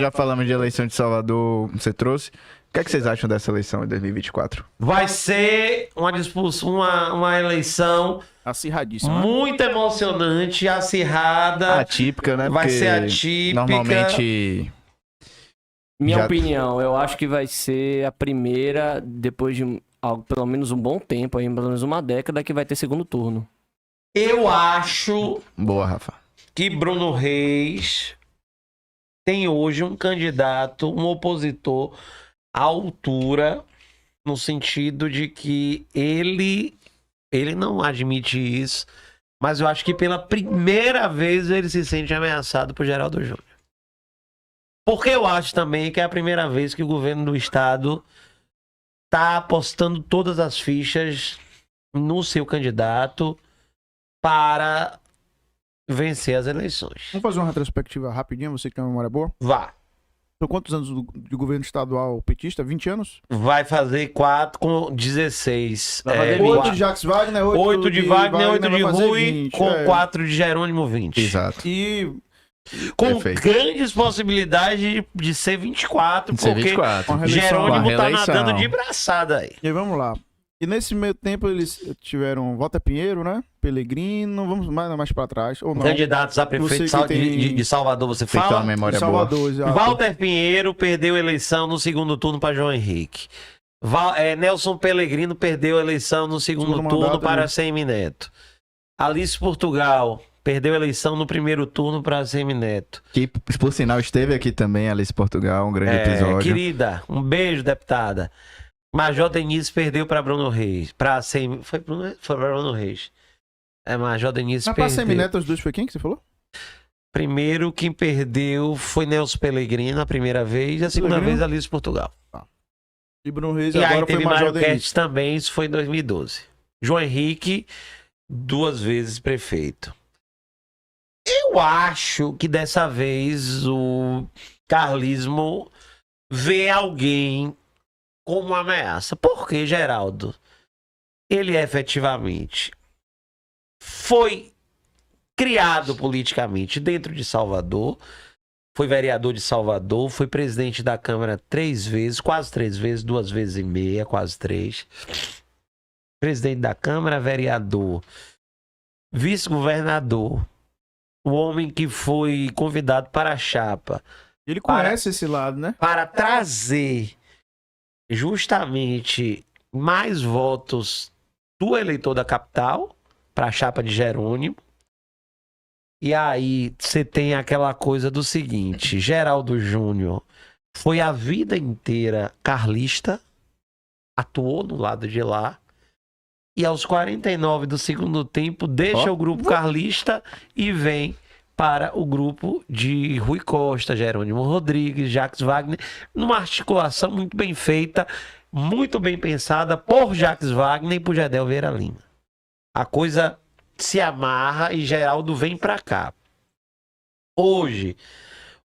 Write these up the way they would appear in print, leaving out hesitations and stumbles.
Já falamos de eleição de Salvador, você trouxe. O que é que vocês acham dessa eleição em 2024? Vai ser uma discussão, uma eleição Acirradíssimo, né? muito emocionante, acirrada. Atípica, né? Vai Porque ser atípica. normalmente... Minha Já- opinião, eu acho que vai ser a primeira, depois de pelo menos um bom tempo, aí, pelo menos uma década, que vai ter segundo turno. Eu acho Boa, Rafa. que Bruno Reis tem hoje um candidato, um opositor à altura, no sentido de que ele não admite isso, mas eu acho que pela primeira vez ele se sente ameaçado por Geraldo Júnior. Porque eu acho também que é a primeira vez que o governo do estado está apostando todas as fichas no seu candidato para vencer as eleições. Vamos fazer uma retrospectiva rapidinho, você que tem uma memória boa. Vá. São quantos anos de governo estadual petista? 20 anos? Vai fazer 4 com 16. Vai fazer 8 20. de Jacques Wagner, 8 de Wagner, 8 de vai fazer Rui, 20, com é. 4 de Jerônimo, 20. Exato. E Com Perfeito. grandes possibilidades de ser 24, Ser porque 24. Uma reeleição. Jerônimo Com a tá reeleição. nadando de braçada aí. aí vamos lá. E nesse meio tempo eles tiveram Walter Pinheiro, né? Pelegrino, vamos mais pra trás, ou não? Candidatos a prefeito Você que tem- de Salvador, você Tem que ter uma fala? memória boa. Salvador, exato. Walter Pinheiro perdeu a eleição no segundo turno para João Henrique. Nelson Pellegrino perdeu a eleição no segundo Segundo turno mandato, para né? Semineto. Alice Portugal perdeu a eleição no primeiro turno para Semineto. Que, por sinal, esteve aqui também, Alice Portugal, um grande episódio. Querida, um beijo, deputada. Major Denise perdeu para Bruno Reis. Foi para Bruno Reis. Major Denise Na praça perdeu. Semineto, os dois foi quem que você falou? Primeiro, quem perdeu foi Nelson Pellegrino a primeira vez, e a segunda Pellegrino? vez Alice Portugal. E Bruno Reis E aí agora foi teve Major Mário Denise. Kertz também, isso foi em 2012. João Henrique, 2 vezes prefeito. Eu acho que dessa vez o carlismo vê alguém como uma ameaça. Por que, Geraldo? Ele efetivamente foi criado politicamente dentro de Salvador, foi vereador de Salvador, foi presidente da Câmara 3 vezes, quase 3 vezes, 2 vezes e meia, quase 3. Presidente da Câmara, vereador, vice-governador, o homem que foi convidado para a chapa Ele conhece esse lado, né? para trazer justamente mais votos do eleitor da capital para a chapa de Jerônimo. E aí você tem aquela coisa do seguinte: Geraldo Júnior foi a vida inteira carlista, atuou no lado de lá, e aos 49 do segundo tempo deixa o grupo carlista e vem para o grupo de Rui Costa, Jerônimo Rodrigues, Jacques Wagner, numa articulação muito bem feita, muito bem pensada por Jacques Wagner e por Gedel Vieira Lima. A coisa se amarra e Geraldo vem para cá. Hoje,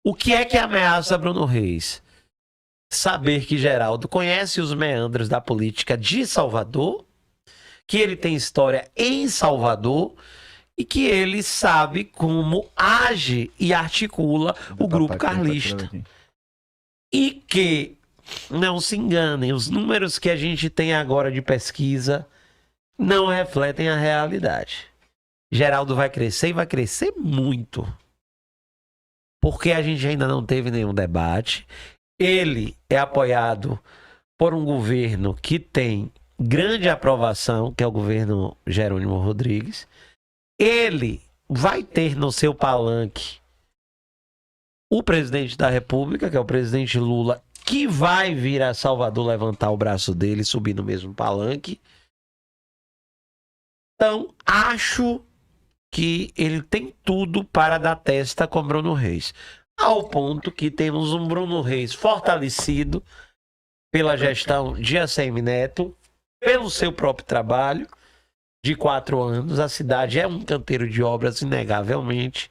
o que é que ameaça Bruno Reis? Saber que Geraldo conhece os meandros da política de Salvador, que ele tem história em Salvador e que ele sabe como age e articula o grupo carlista. E que, não se enganem, os números que a gente tem agora de pesquisa não refletem a realidade. Geraldo vai crescer e vai crescer muito. Porque a gente ainda não teve nenhum debate. Ele é apoiado por um governo que tem grande aprovação, que é o governo Jerônimo Rodrigues. Ele vai ter no seu palanque o presidente da República, que é o presidente Lula, que vai vir a Salvador levantar o braço dele e subir no mesmo palanque. Então, acho que ele tem tudo para dar testa com Bruno Reis. Ao ponto que temos um Bruno Reis fortalecido pela gestão de ACM Neto, pelo seu próprio trabalho de 4 anos. A cidade é um canteiro de obras, inegavelmente,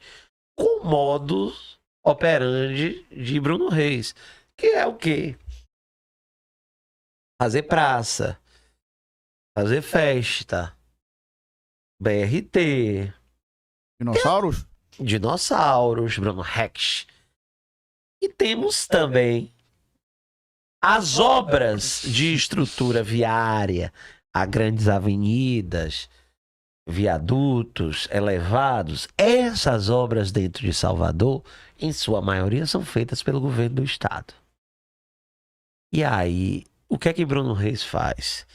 com modus operandi de Bruno Reis. Que é o quê? Fazer praça, fazer festa, BRT, Dinossauros? dinossauros, Bruno Rex. E temos também as obras de estrutura viária, a grandes avenidas, viadutos elevados. Essas obras dentro de Salvador, em sua maioria, são feitas pelo governo do estado. E aí, o que é que Bruno Reis faz?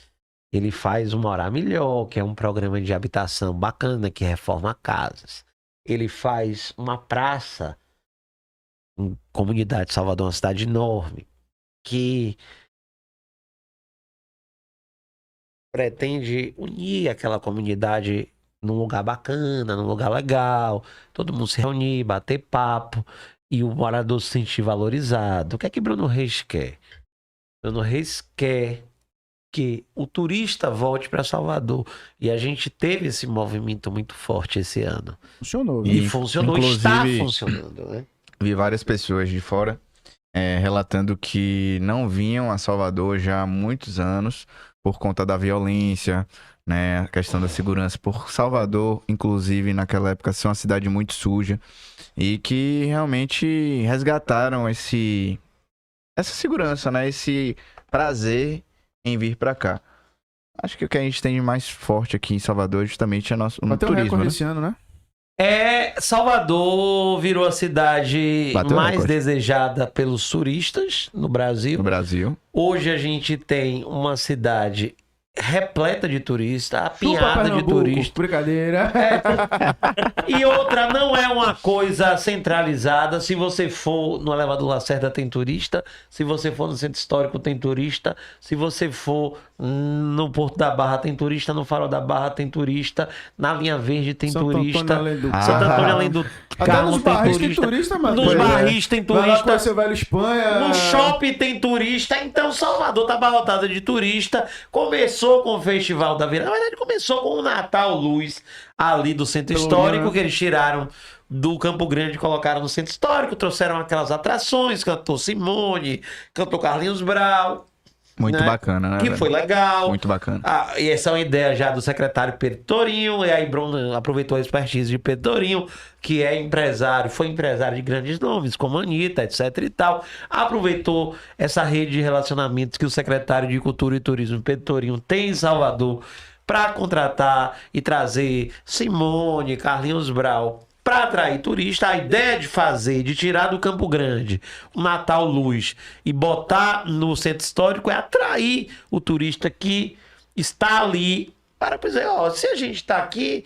Ele faz o Morar Melhor, que é um programa de habitação bacana, que reforma casas. Ele faz uma praça, em comunidade de Salvador, uma cidade enorme, que pretende unir aquela comunidade num lugar bacana, num lugar legal, todo mundo se reunir, bater papo, e o morador se sentir valorizado. O que é que Bruno Reis quer? Bruno Reis quer que o turista volte para Salvador. E a gente teve esse movimento muito forte esse ano. Funcionou, E viu? funcionou, está funcionando, né? Vi várias pessoas de fora relatando que não vinham a Salvador já há muitos anos por conta da violência, né? A questão da segurança. Por Salvador, inclusive, naquela época, ser uma cidade muito suja. E que realmente resgataram essa segurança, né? Esse prazer em vir pra cá. Acho que o que a gente tem de mais forte aqui em Salvador justamente é nosso Vai ter um turismo, recorde né? esse ano, né? Salvador virou a cidade Bateu mais recorde. desejada pelos turistas no Brasil. No Brasil. Hoje a gente tem uma cidade repleta de turistas, Chupa, apinhada de Pernambuco, turistas. brincadeira. E outra, não é uma coisa centralizada. Se você for no Elevador Lacerda, tem turista. Se você for no Centro Histórico, tem turista. Se você for no Porto da Barra, tem turista. No Farol da Barra, tem turista. Na Linha Verde, tem Santo turista. Antônio, além do... Santo Antônio, além do Até Carmo, nos tem barris tem turista. turista, mano. Nos Pois é. barris tem Vai lá turista. conhecer o Velho Espanha. No shopping tem turista, então Salvador tá abarrotada de turista. Começou com o Festival da Virada. Na verdade, começou com o Natal Luz ali do Centro Pelo Histórico, menos. que eles tiraram do Campo Grande e colocaram no Centro Histórico. Trouxeram aquelas atrações, cantou Simone, cantou Carlinhos Brau, Muito né? bacana, né? Que velho? foi legal. Muito bacana. E essa é uma ideia já do secretário Pedro Torinho, e aí Bruno aproveitou a expertise de Pedro Torinho, que é empresário, foi empresário de grandes nomes, como a Anitta, etc e tal. Aproveitou essa rede de relacionamentos que o secretário de Cultura e Turismo, Pedro Torinho, tem em Salvador, para contratar e trazer Simone, Carlinhos Brau, para atrair turista. A ideia de tirar do Campo Grande o Natal Luz e botar no Centro Histórico é atrair o turista que está ali para dizer, ó, se a gente está aqui,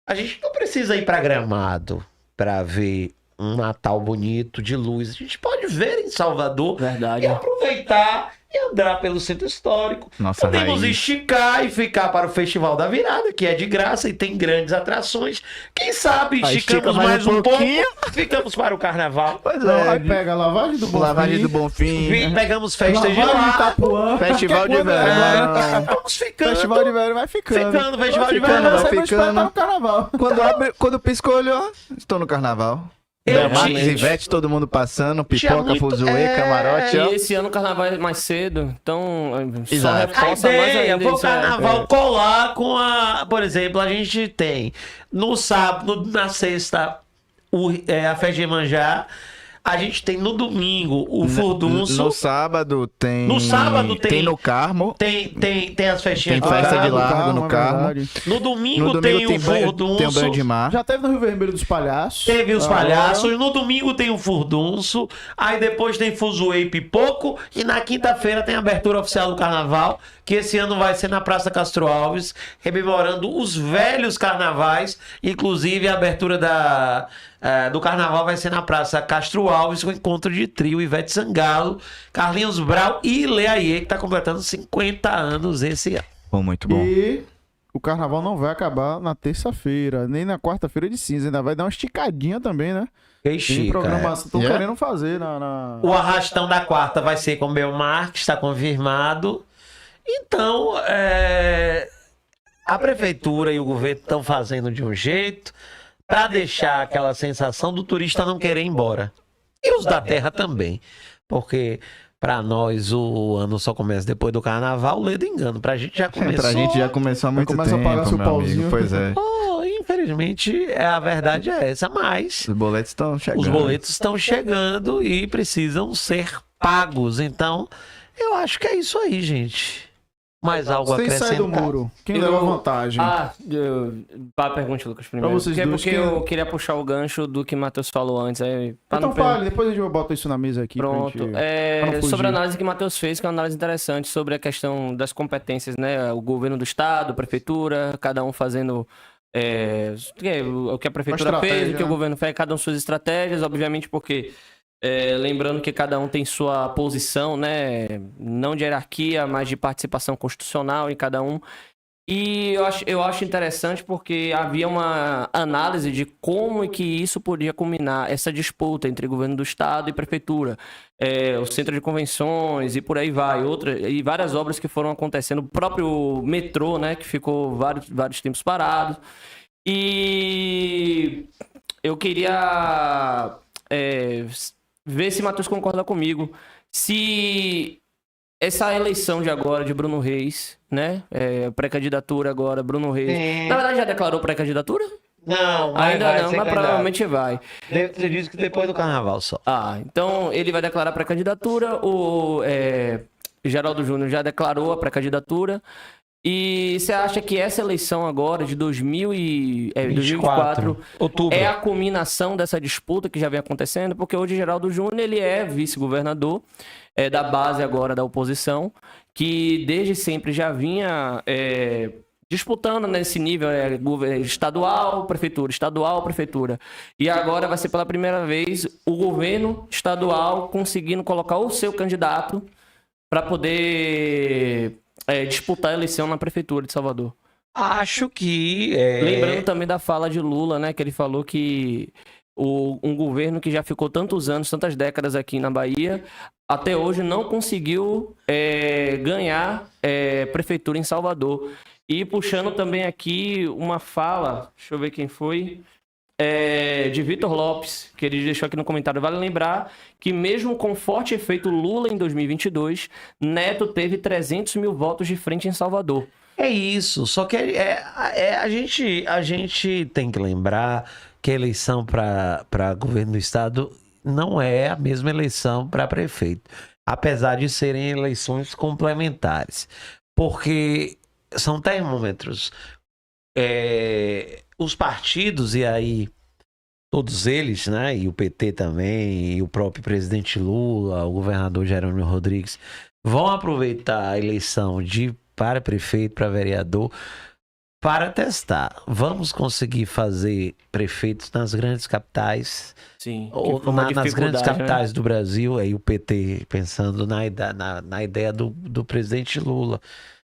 a gente não precisa ir para Gramado para ver um Natal bonito de luz. A gente pode ver em Salvador Verdade. e aproveitar e andar pelo Centro Histórico. Nossa Podemos raiz. esticar e ficar para o Festival da Virada, que é de graça e tem grandes atrações. Quem sabe Aí esticamos estica mais mais um um pouco, pouquinho. ficamos para o Carnaval. Pois Não, aí pega a lavagem do Bonfim. Lavagem do Bonfim. Pegamos festas de lavagem de lá. Itapuã. Festival de Quando é verão. Vamos ficando. Festival de verão vai ficando. Ficando, festival de Vai ficando, verão. Você não espera Ficando. no carnaval. Quando piscou, olhou, estou no carnaval. Eu Marcos tinha- e Ivete, todo mundo passando, pipoca, muito- fuzuê, camarote, E ó. esse ano o carnaval é mais cedo, então só Exato. A reforça mais ideia ainda foi o isso. É. carnaval colar com por exemplo, a gente tem no sábado, na sexta, a festa de Iemanjá. A gente tem no domingo o furdunço. No sábado tem. No sábado tem- no Carmo. Tem as festinhas Tem do festa de Carmo. largo no é Carmo. verdade. No domingo, No domingo tem o tem o banho furdunço. de mar. Já teve no Rio Vermelho dos Palhaços. Teve os Agora- palhaços, no domingo tem o furdunço, aí depois tem fuzuê e pipoco, e na quinta-feira tem a abertura oficial do carnaval, que esse ano vai ser na Praça Castro Alves, rememorando os velhos carnavais, inclusive a abertura do carnaval vai ser na Praça Castro Alves, com o encontro de trio Ivete Sangalo, Carlinhos Brau e Leaie, que está completando 50 anos esse ano. Pô, muito bom. E o carnaval não vai acabar na terça-feira, nem na quarta-feira de cinza. Ainda vai dar uma esticadinha também, né? Que Tem chique, programação. Estão Yeah. querendo fazer na... O arrastão da quarta vai ser com Belmar, que está confirmado. Então, a prefeitura e o governo estão fazendo de um jeito para deixar aquela sensação do turista não querer ir embora. E os da terra também. Porque para nós o ano só começa depois do carnaval, ledo engano. Pra gente já começou. Pra gente já começou há muito começa a tempo, pagar seu meu amigo. pauzinho. Pois é. Oh, infelizmente, a verdade é essa, mas Os boletos estão chegando. os boletos estão chegando e precisam ser pagos. Então, eu acho que é isso aí, gente. Mais algo a Sem sair do acrescentar? muro. Quem Eu- leva vantagem? Pergunte, Lucas, primeiro. Pra vocês porque dois, porque quem- eu queria puxar o gancho do que o Matheus falou antes. Aí, pra Então não fale, depois a gente bota isso na mesa aqui. pra Pronto. gente- pra não fugir. Sobre a análise que o Matheus fez, que é uma análise interessante sobre a questão das competências, né? O governo do estado, a prefeitura, cada um fazendo o que a prefeitura Uma fez, o que estratégia, o né? governo fez, cada um suas estratégias, obviamente, porque lembrando que cada um tem sua posição, né? Não de hierarquia, mas de participação constitucional em cada um. E eu acho interessante porque havia uma análise de como e que isso podia culminar, essa disputa entre governo do estado e prefeitura, o centro de convenções e por aí vai, e várias obras que foram acontecendo, o próprio metrô, né, que ficou vários tempos parado. E eu queria ver se o Matheus concorda comigo, se essa eleição de agora de Bruno Reis, né? Pré-candidatura agora, Bruno Reis. Sim. Na verdade, já declarou pré-candidatura? Não, Ainda não, mas provavelmente vai. Você disse que depois do carnaval só. Então ele vai declarar pré-candidatura. O Geraldo Júnior já declarou a pré-candidatura. E você acha que essa eleição agora de 2024 outubro. é a culminação dessa disputa que já vem acontecendo? Porque hoje Geraldo Júnior ele é vice-governador da base agora da oposição, que desde sempre já vinha disputando nesse nível estadual, prefeitura. E agora vai ser pela primeira vez o governo estadual conseguindo colocar o seu candidato para poder disputar a eleição na prefeitura de Salvador. Acho que... Lembrando também da fala de Lula, né? Que ele falou que um governo que já ficou tantos anos, tantas décadas aqui na Bahia, até hoje não conseguiu ganhar prefeitura em Salvador. E puxando também aqui uma fala, deixa eu ver quem foi, de Vitor Lopes, que ele deixou aqui no comentário. Vale lembrar que mesmo com forte efeito Lula em 2022, Neto teve 300 mil votos de frente em Salvador. É isso, só que a gente tem que lembrar que a eleição para governo do estado não é a mesma eleição para prefeito, apesar de serem eleições complementares, porque são termômetros. Os partidos, e aí todos eles, né, e o PT também, e o próprio presidente Lula, o governador Jerônimo Rodrigues, vão aproveitar a eleição para prefeito, para vereador, para testar. Vamos conseguir fazer prefeitos nas grandes capitais, Sim. ou nas grandes capitais do Brasil, aí o PT pensando na ideia do presidente Lula,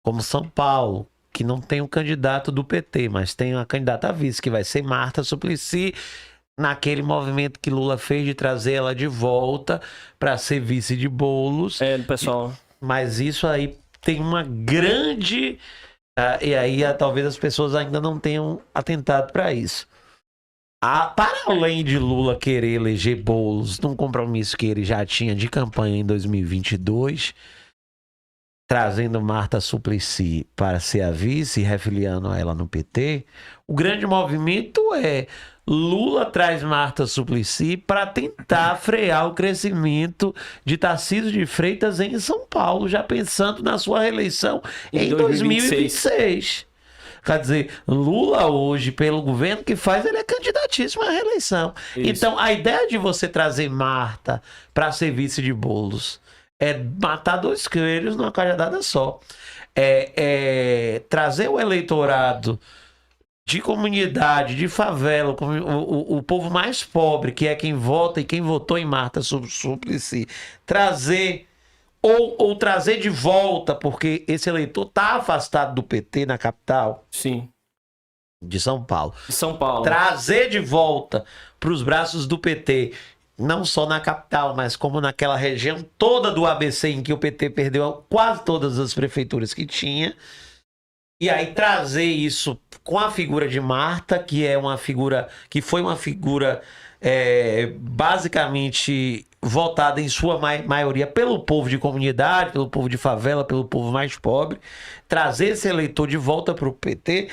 como São Paulo, que não tem um candidato do PT, mas tem uma candidata a vice, que vai ser Marta Suplicy, naquele movimento que Lula fez de trazer ela de volta para ser vice de Boulos. Pessoal. Mas isso aí tem uma grande... e aí talvez as pessoas ainda não tenham atentado para isso. Para além de Lula querer eleger Boulos num compromisso que ele já tinha de campanha em 2022... trazendo Marta Suplicy para ser a vice e refiliando ela no PT, o grande movimento é Lula traz Marta Suplicy para tentar frear o crescimento de Tarcísio de Freitas em São Paulo, já pensando na sua reeleição em 2026. Quer dizer, Lula hoje, pelo governo que faz, ele é candidatíssimo à reeleição. Isso. Então, a ideia de você trazer Marta para ser vice de Boulos é matar dois coelhos numa cajadada só. Trazer o eleitorado de comunidade, de favela, o povo mais pobre, que é quem vota e quem votou em Marta Suplicy, trazer ou trazer de volta, porque esse eleitor está afastado do PT na capital. Sim. De São Paulo. São Paulo. Trazer de volta para os braços do PT, não só na capital, mas como naquela região toda do ABC em que o PT perdeu quase todas as prefeituras que tinha. E aí trazer isso com a figura de Marta, que foi uma figura basicamente votada em sua maioria pelo povo de comunidade, pelo povo de favela, pelo povo mais pobre. Trazer esse eleitor de volta para o PT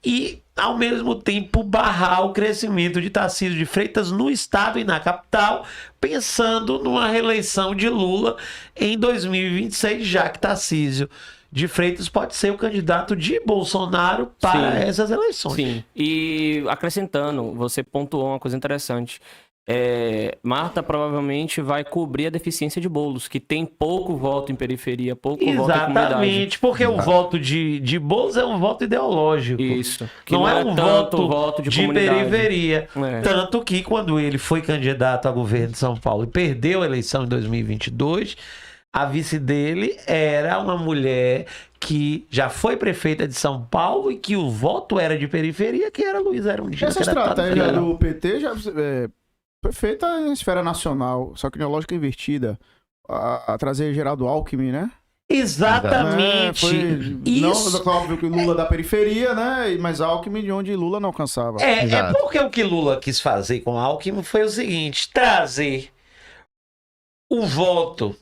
e ao mesmo tempo barrar o crescimento de Tarcísio de Freitas no estado e na capital, pensando numa reeleição de Lula em 2026, já que Tarcísio de Freitas pode ser o candidato de Bolsonaro para Sim. essas eleições. Sim. E acrescentando, você pontuou uma coisa interessante. Marta provavelmente vai cobrir a deficiência de Boulos, que tem pouco voto em periferia, pouco voto em comunidade. Exatamente, porque o voto de Boulos é um voto ideológico. Isso. Que Não é um tanto voto de comunidade. periferia. É. Tanto que quando ele foi candidato a governo de São Paulo e perdeu a eleição em 2022, a vice dele era uma mulher que já foi prefeita de São Paulo e que o voto era de periferia, que era Luiz Erundina. Essa que era deputado estratégia federal. do PT já foi feita em esfera nacional, só que em lógica invertida. A trazer Geraldo Alckmin, né? Exatamente. Não, Isso. óbvio que Lula da periferia, né? Mas Alckmin de onde Lula não alcançava. É Exato. porque o que Lula quis fazer com Alckmin foi o seguinte: trazer o voto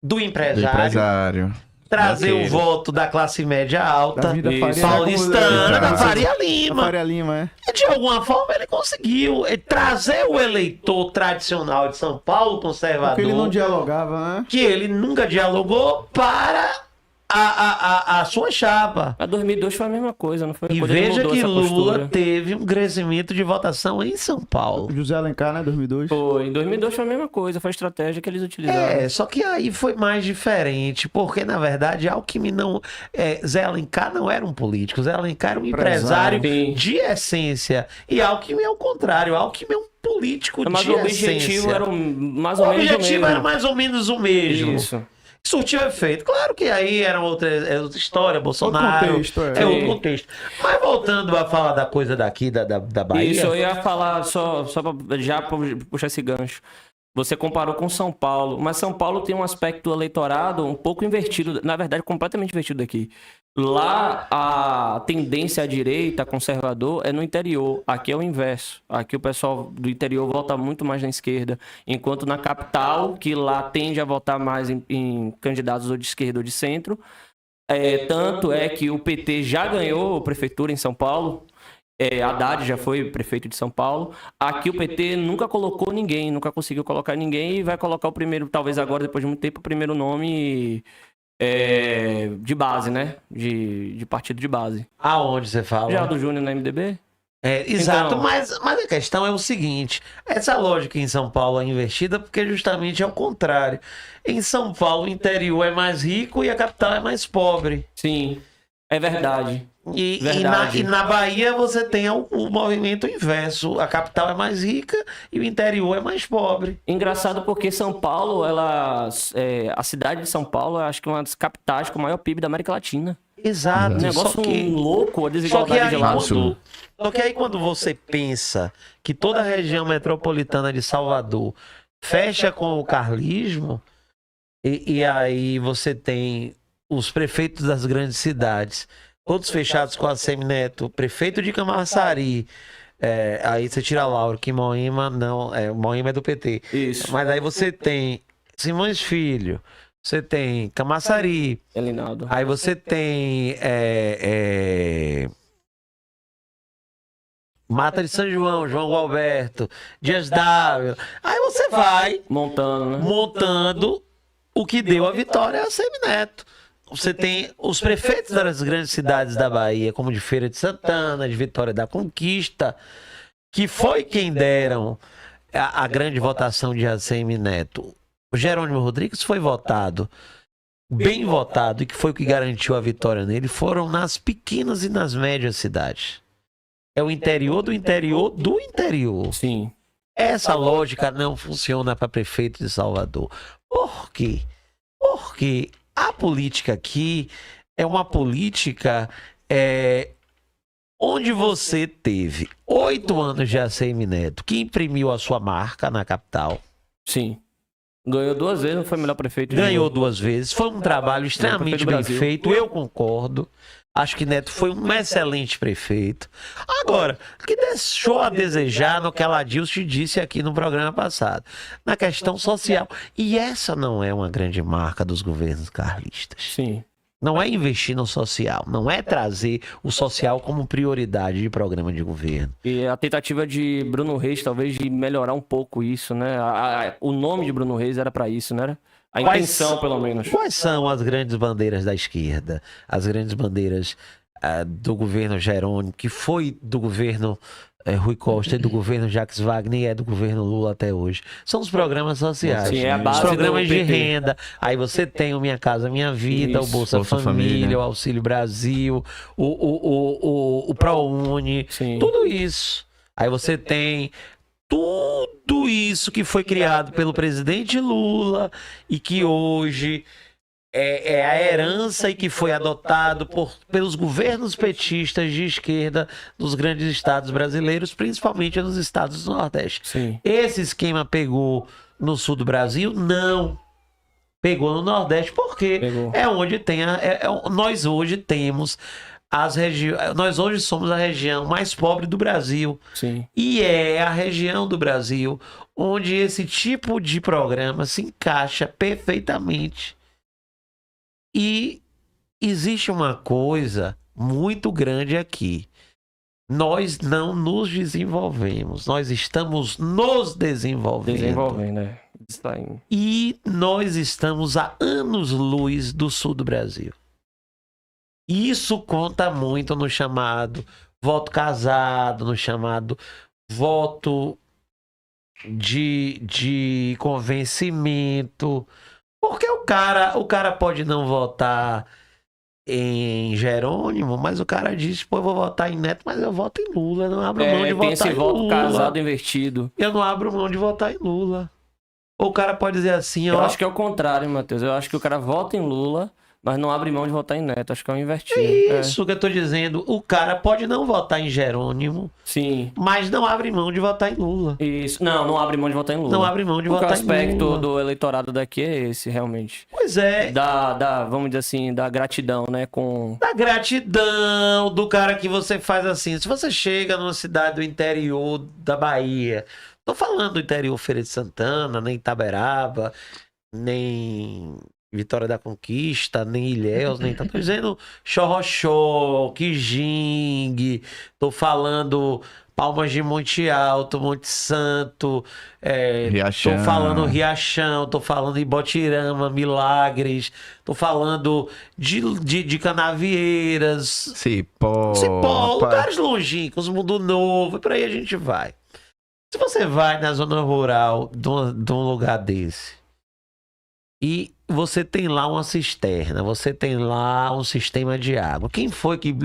do Do empresário, empresário. trazer o Banqueiro. voto da classe média alta, Da vida Isso. Faria, né? paulistana, da Faria Da Lima. Faria Lima, é. E de alguma forma ele conseguiu trazer o eleitor tradicional de São Paulo, conservador, Porque ele não dialogava, né? que ele nunca dialogou, para a sua chapa. A 2002 foi a mesma coisa, não foi? E Quando ele veja mudou que essa Lula postura. teve um crescimento de votação em São Paulo. José Alencar, né? 2002. Foi, em 2002 foi a mesma coisa, foi a estratégia que eles utilizaram. Só que aí foi mais diferente, porque na verdade Alckmin não. Zé Alencar não era um político, Zé Alencar era um empresário Sim. de essência. E Alckmin é o contrário, Alckmin é um político Mas de o objetivo essência. era mais O ou menos o objetivo mesmo. era mais ou menos o mesmo. Isso. Surtiu efeito. Claro que aí era outra história, Bolsonaro. contexto, é outro Sim. contexto. Mas voltando a falar da coisa daqui, da Bahia. Isso, eu ia falar só pra já puxar esse gancho. Você comparou com São Paulo, mas São Paulo tem um aspecto eleitorado um pouco invertido, na verdade, completamente invertido aqui. Lá, a tendência à direita, conservador, é no interior. Aqui é o inverso. Aqui o pessoal do interior vota muito mais na esquerda. Enquanto na capital, que lá tende a votar mais em candidatos ou de esquerda ou de centro. Tanto é que o PT já ganhou a prefeitura em São Paulo. Haddad já foi prefeito de São Paulo. Aqui o PT nunca colocou ninguém, nunca conseguiu colocar ninguém e vai colocar o primeiro, talvez agora, depois de muito tempo, o primeiro nome de base, né? De partido de base. Aonde você fala? Geraldo Júnior na MDB? Exato, Então- mas a questão é o seguinte: essa lógica em São Paulo é invertida porque justamente é o contrário. Em São Paulo, o interior é mais rico e a capital é mais pobre. Sim, é verdade. E na Bahia você tem o movimento inverso. A capital é mais rica e o interior é mais pobre. Engraçado porque São Paulo, a cidade de São Paulo, eu acho que é uma das capitais com o maior PIB da América Latina. Exato. Um negócio Só que, louco, a só que, desigualdade aí, de lá. quando você pensa que toda a região metropolitana de Salvador fecha com o carlismo, e aí você tem os prefeitos das grandes cidades, todos fechados com a Semineto, prefeito de Camaçari, aí você tira Lauro, que Moema não, Moema é do PT. Isso, Mas aí você tem Simões Filho, você tem Camaçari, Elinaldo. aí você tem Mata de São João, João Gualberto, Dias Dávila. Aí você vai Montando, né? montando o que deu a vitória a Semineto. Você tem os prefeitos das grandes cidades da Bahia, como de Feira de Santana, de Vitória da Conquista, que foi quem deram a grande votação de ACM Neto. O Jerônimo Rodrigues foi votado, bem votado, e que foi o que garantiu a vitória nele, foram nas pequenas e nas médias cidades. É o interior do interior do interior. Sim. Essa lógica não funciona para prefeito de Salvador. Por quê? Porque a política aqui é uma política onde você teve 8 anos de ACM Neto, que imprimiu a sua marca na capital. Sim. Ganhou 2 vezes, não foi o melhor prefeito. Ganhou 2 vezes. Foi um trabalho extremamente prefeito do bem Brasil. feito, eu concordo. Acho que Neto foi um excelente prefeito. Agora, o que deixou a desejar no que a Ladilce disse aqui no programa passado, na questão social. E essa não é uma grande marca dos governos carlistas. Sim. Não é investir no social, não é trazer o social como prioridade de programa de governo. E a tentativa de Bruno Reis, talvez, de melhorar um pouco isso, né? O nome de Bruno Reis era pra isso, né? A intenção, pelo menos. Quais são as grandes bandeiras da esquerda? As grandes bandeiras do governo Jerônimo, que foi do governo Rui Costa e do governo Jacques Wagner e é do governo Lula até hoje. São os programas sociais. Sim, é a base os programas do de PT. renda. Aí você tem o Minha Casa Minha Vida, Isso, o Bolsa Família, o Auxílio Brasil, o ProUni, Sim. tudo isso. Aí você tem tudo isso que foi criado pelo presidente Lula e que hoje é a herança e que foi adotado pelos governos petistas de esquerda dos grandes estados brasileiros, principalmente nos estados do Nordeste. Sim. Esse esquema pegou no sul do Brasil? Não. Pegou no Nordeste, porque Pegou. é onde tem nós hoje temos as regiões. Nós hoje somos a região mais pobre do Brasil. Sim. E é a região do Brasil onde esse tipo de programa se encaixa perfeitamente. E existe uma coisa muito grande aqui. Nós não nos desenvolvemos, nós estamos nos desenvolvendo. Desenvolvendo, né? Saindo. E nós estamos a anos-luz do sul do Brasil. Isso conta muito no chamado voto casado, no chamado voto de convencimento. Porque o cara pode não votar em Jerônimo, mas o cara diz, pô, eu vou votar em Neto, mas eu voto em Lula. Eu não abro mão de Tem votar esse em voto Lula. casado invertido. Eu não abro mão de votar em Lula. Ou o cara pode dizer assim, Eu ó. acho que é o contrário, Matheus. Eu acho que o cara vota em Lula, mas não abre mão de votar em Neto. Acho que é um invertido. É isso que eu tô dizendo. O cara pode não votar em Jerônimo, Sim. mas não abre mão de votar em Lula. Isso. Não abre mão de votar em Lula. Não abre mão de Porque o votar em aspecto Lula. do eleitorado daqui é esse, realmente. Pois é. Vamos dizer assim, da gratidão, né? Com... Da gratidão do cara que você faz assim. Se você chega numa cidade do interior da Bahia, tô falando do interior Feira de Santana, nem Itaberaba, nem Vitória da Conquista, nem Ilhéus, nem tô dizendo Xorroxó, Quijingue, tô falando Palmas de Monte Alto, Monte Santo, Riachão. tô falando Riachão, tô falando Ibotirama, Milagres, tô falando de Canavieiras, Cipó. lugares longínquos, Mundo Novo, e por aí a gente vai. Se você vai na zona rural de um lugar desse e você tem lá uma cisterna, você tem lá um sistema de água, quem foi que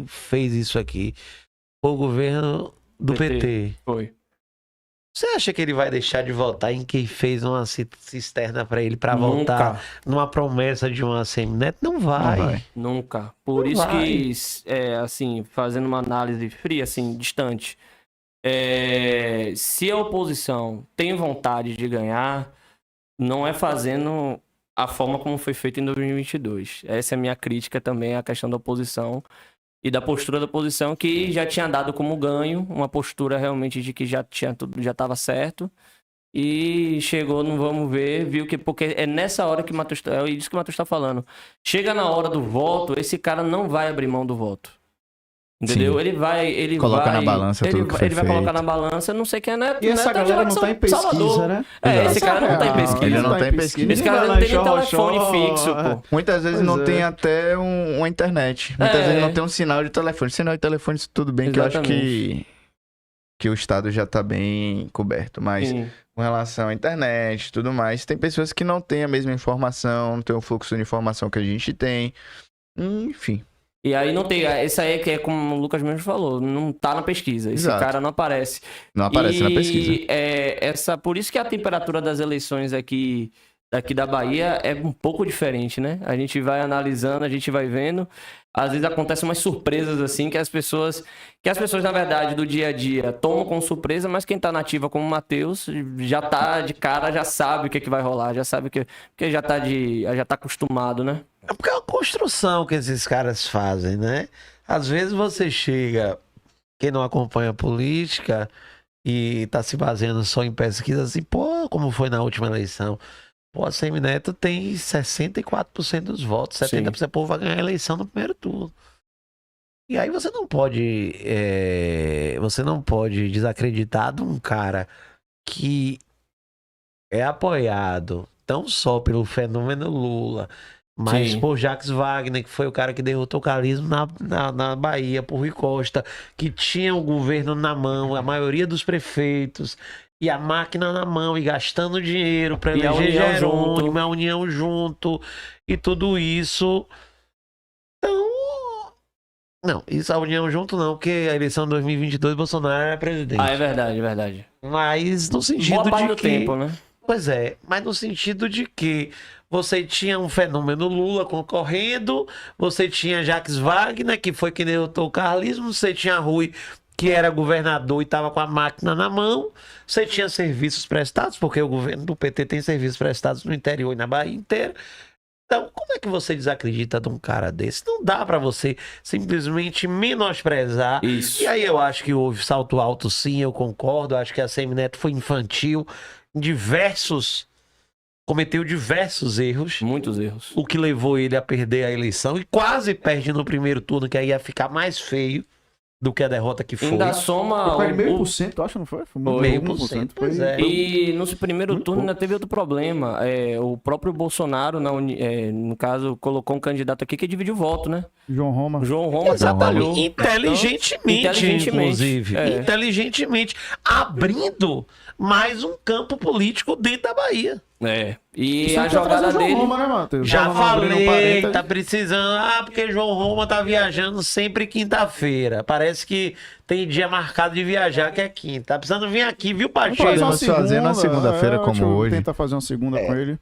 fez isso aqui? Foi o governo do PT. Foi. Você acha que ele vai deixar de votar em quem fez uma cisterna para ele para votar numa promessa de uma semineto? Não vai. Nunca. Por Não isso vai. que, assim, fazendo uma análise fria, assim, distante, se a oposição tem vontade de ganhar, não é fazendo a forma como foi feito em 2022. Essa é a minha crítica também à questão da oposição e da postura da oposição, que já tinha dado como ganho, uma postura realmente de que já estava certo, e chegou no vamos ver, viu que, porque é nessa hora que é isso que o Matheus está falando, chega na hora do voto, esse cara não vai abrir mão do voto. Entendeu? Sim. Ele Coloca vai na balança tudo que foi ele vai feito. colocar na balança, não sei quem é Neto. E essa Neto é galera de não tá em pesquisa, Salvador. né? Esse cara não tá em pesquisa. Ele não tá em pesquisa. Esse cara não tem nem telefone fixo, pô. Muitas vezes Pois não é. tem até uma internet. Muitas vezes não tem um sinal de telefone. Sinal de telefone, isso tudo bem, que eu acho que o Estado já tá bem coberto. Mas Sim. com relação à internet e tudo mais, tem pessoas que não têm a mesma informação, não tem o fluxo de informação que a gente tem. Enfim. E aí não tem. Esse aí que é como o Lucas mesmo falou, não tá na pesquisa. Esse Exato. cara não aparece. Não aparece na pesquisa. Por isso que a temperatura das eleições aqui da Bahia é um pouco diferente, né? A gente vai analisando, a gente vai vendo. Às vezes acontecem umas surpresas assim que as pessoas, na verdade, do dia a dia tomam como surpresa, mas quem tá nativa como o Matheus já tá de cara, já sabe o que vai rolar, já sabe porque já tá acostumado, né? É porque é uma construção que esses caras fazem, né? Às vezes você chega, quem não acompanha a política e tá se baseando só em pesquisa, assim, pô, como foi na última eleição. Pô, a Semineto tem 64% dos votos, 70% do povo vai ganhar a eleição no primeiro turno. E aí você não pode desacreditar de um cara que é apoiado não só pelo fenômeno Lula, mas Sim. por Jacques Wagner, que foi o cara que derrotou o carlismo na Bahia, por Rui Costa, que tinha o governo na mão, a maioria dos prefeitos, e a máquina na mão, e gastando dinheiro para E a eleger união Jerônimo, junto. a união junto, e tudo isso. Então, não, isso a união junto não, porque a eleição de 2022 Bolsonaro era presidente. Ah, é verdade, é verdade. Mas no sentido Boa parte de do que... tempo, né? Pois é, mas no sentido de que você tinha um fenômeno Lula concorrendo, você tinha Jacques Wagner, que foi quem derrotou o carlismo, você tinha Rui, que era governador e estava com a máquina na mão, você tinha serviços prestados, porque o governo do PT tem serviços prestados no interior e na Bahia inteira. Então, como é que você desacredita de um cara desse? Não dá pra você simplesmente menosprezar. Isso. E aí eu acho que houve salto alto, sim, eu concordo. Acho que a Semineto foi infantil. Cometeu diversos erros, Muitos erros. o que levou ele a perder a eleição e quase perde no primeiro turno, que aí ia ficar mais feio do que a derrota que foi. Ainda soma Foi o- meio por cento, acho, não foi? Foi Foi. Meio por cento, pois é. E no primeiro Muito turno pouco. ainda teve outro problema. O próprio Bolsonaro, no caso, colocou um candidato aqui que dividiu o voto, né? João Roma. O João Roma atrapalhou. Exatamente. Inteligentemente, Inteligentemente, inclusive. é. Inteligentemente. Abrindo mais um campo político dentro da Bahia. E Só a quer jogada trazer o João dele. Roma, né, Matheus? Já João Roma abrindo um falei, parênteses. tá precisando. Porque João Roma tá viajando sempre quinta-feira. Parece que tem dia marcado de viajar, que é quinta. Tá precisando vir aqui, viu, Vamos Pacheco? Podemos fazer na segunda-feira como deixa eu hoje. tentar fazer uma segunda com ele.